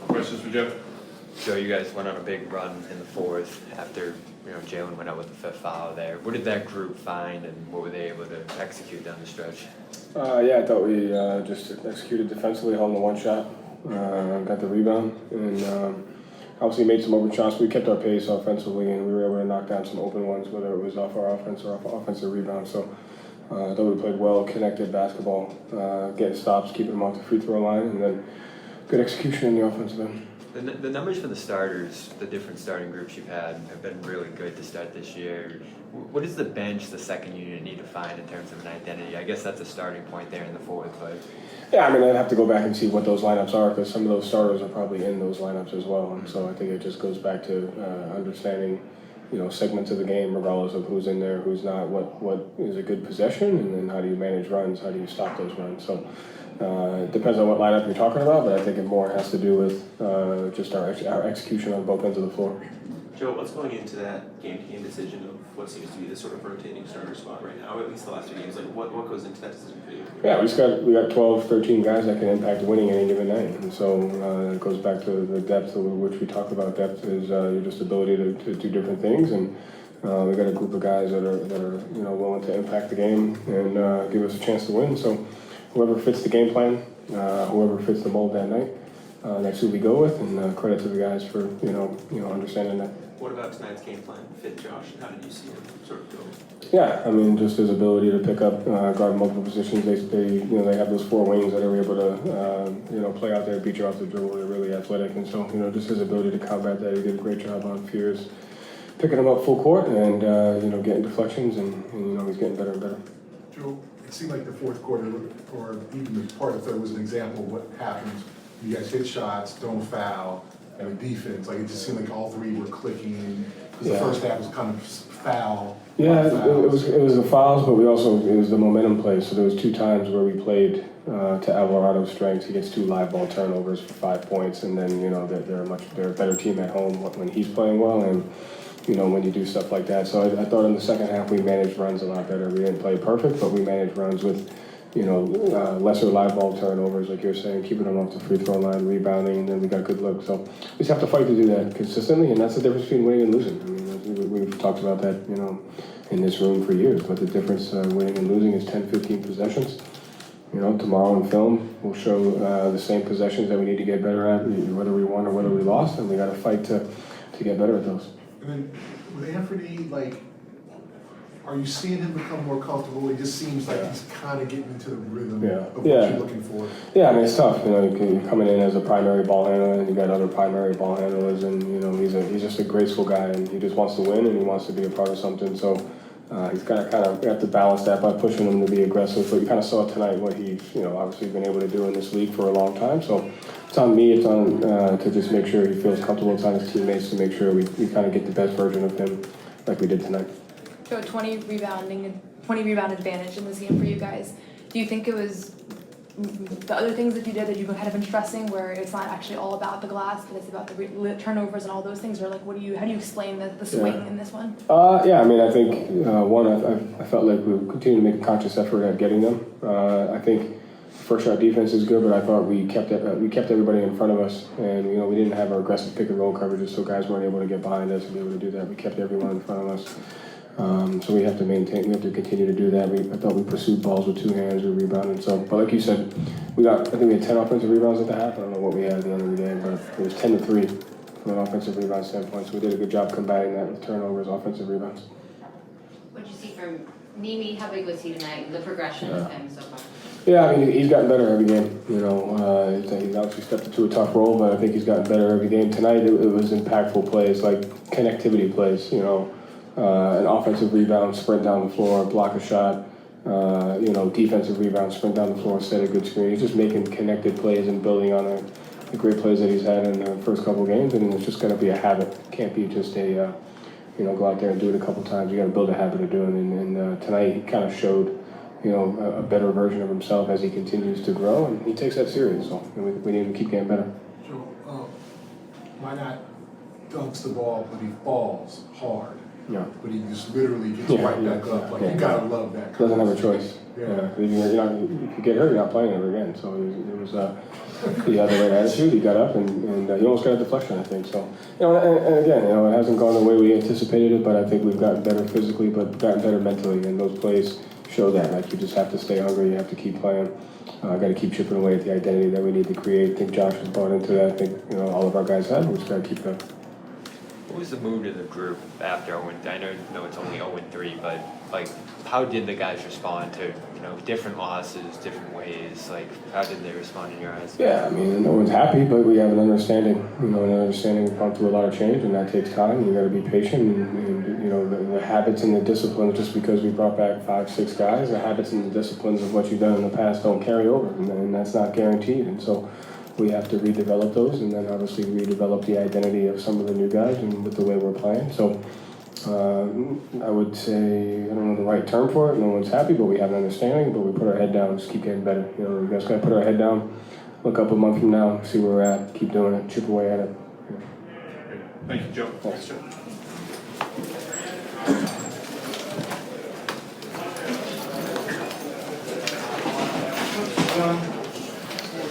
Questions for Joe? Joe, you guys went on a big run in the fourth after Jalen went out with the fifth foul there. What did that group find, and what were they able to execute down the stretch? Yeah, I thought we just executed defensively, holding the one shot, got the rebound, and obviously made some open shots. We kept our pace offensively, and we were able to knock down some open ones, whether it was off our offense or off offensive rebound. So I thought we played well, connected basketball, getting stops, keeping them off the free throw line, and then good execution in the offensive end. The numbers for the starters, the different starting groups you've had, have been really good to start this year. What does the bench, the second unit, need to find in terms of an identity? I guess that's a starting point there in the fourth, but... Yeah, I mean, I'd have to go back and see what those lineups are, because some of those starters are probably in those lineups as well. And so I think it just goes back to understanding, segments of the game, regardless of who's in there, who's not, what is a good possession, and then how do you manage runs, how do you stop those runs. So it depends on what lineup you're talking about, but I think it more has to do with just our execution on both ends of the floor. Joe, what's going into that game-to-game decision of what seems to be the sort of rotating starter spot right now, at least the last two games? Like, what goes into that decision for you? Yeah, we got 12, 13 guys that can impact winning any given night. And so it goes back to the depth of which we talk about. Depth is your just ability to do different things. And we got a group of guys that are willing to impact the game and give us a chance to win. So whoever fits the game plan, whoever fits the mold that night, that's who we go with. And credit to the guys for understanding that. What about tonight's game plan fit Josh? How did you see him sort of go? Yeah, I mean, just his ability to pick up, guard multiple positions. They have those four wings that are able to, play out there, beat you off the dribble. They're really athletic, and so just his ability to combat that. He did a great job on Fears, picking him up full court and getting deflections, and he's getting better and better. Joe, it seemed like the fourth quarter, or even the part of the third, was an example of what happens. You guys hit shots, don't foul, and the defense. Like, it just seemed like all three were clicking. Because the first half was kind of foul. Yeah, it was the fouls, but it was the momentum play. So there was two times where we played to Alvarado's strengths. He gets 2 live ball turnovers for 5 points, and then they're a better team at home when he's playing well, and when you do stuff like that. So I thought in the second half we managed runs a lot better. We didn't play perfect, but we managed runs with lesser live ball turnovers, like you're saying, keeping them off the free throw line, rebounding, and then we got good looks. So we just have to fight to do that consistently, and that's the difference between winning and losing. I mean, we've talked about that, in this room for years, but the difference winning and losing is 10, 15 possessions. Tomorrow in film, we'll show the same possessions that we need to get better at, whether we won or whether we lost, and we got to fight to get better at those. And then with Anthony, are you seeing him become more comfortable? It just seems like he's kind of getting into the rhythm of what you're looking for. Yeah, I mean, it's tough. You're coming in as a primary ball handler, and you got other primary ball handlers, and he's just a graceful guy, and he just wants to win, and he wants to be a part of something. So he's kind of have to balance that by pushing him to be aggressive. But you kind of saw tonight what he's obviously been able to do in this league for a long time. So it's on me. It's on to just make sure he feels comfortable. It's on his teammates to make sure we kind of get the best version of him like we did tonight. So 20 rebound advantage in this game for you guys. Do you think it was the other things that you did that you've kind of been stressing, where it's not actually all about the glass, but it's about the turnovers and all those things, or how do you explain the swing in this one? Yeah, I mean, I think I felt like we continued to make a conscious effort at getting them. I think first shot defense is good, but I thought we kept everybody in front of us, and we didn't have our aggressive pick and roll coverages, so guys weren't able to get behind us and be able to do that. We kept everyone in front of us. So we have to continue to do that. I thought we pursued balls with 2 hands, we rebounded. So, but like you said, I think we had 10 offensive rebounds at the half. I don't know what we had at the end of the game, but it was 10-3 from an offensive rebound standpoint. So we did a good job combating that with turnovers, offensive rebounds. What did you see from Nimi? How big was he tonight? The progression of him so far? Yeah, I mean, he's gotten better every game. He's obviously stepped into a tough role, but I think he's gotten better every game. Tonight, it was impactful plays, like connectivity plays. An offensive rebound, sprint down the floor, block a shot. Defensive rebound, sprint down the floor, set a good screen. He's just making connected plays and building on the great plays that he's had in the first couple games, and it's just going to be a habit. It can't be just a go out there and do it a couple times. You got to build a habit of doing it. And tonight he kind of showed a better version of himself as he continues to grow, and he takes that serious. So we need to keep getting better. Joe, why not dunks the ball, but he falls hard? Yeah. But he just literally gets right back up. You gotta love that. Doesn't have a choice. Yeah. If you get hurt, you're not playing ever again. So it was he had the right attitude. He got up and he almost got a deflection, I think. So and again, it hasn't gone the way we anticipated it, but I think we've gotten better physically, but gotten better mentally. And those plays show that. Like, you just have to stay hungry. You have to keep playing. Got to keep chipping away at the identity that we need to create. I think Josh was brought into that. I think all of our guys have. We just got to keep going. What was the mood of the group after 0-? I know it's only 0-3, but like, how did the guys respond to different losses, different ways? Like, how did they respond in your eyes? Yeah, I mean, no one's happy, but we have an understanding. We've gone through a lot of change, and that takes time. You got to be patient, and the habits and the disciplines. Just because we brought back 5-6 guys, the habits and the disciplines of what you've done in the past don't carry over, and that's not guaranteed. And so we have to redevelop those, and then obviously redevelop the identity of some of the new guys and with the way we're playing. So I would say, I don't know the right term for it, no one's happy, but we have an understanding, but we put our head down, just keep getting better. We just gotta put our head down, look up a month from now, see where we're at, keep doing it, chip away at it. Thank you, Joe. Thanks. Joe.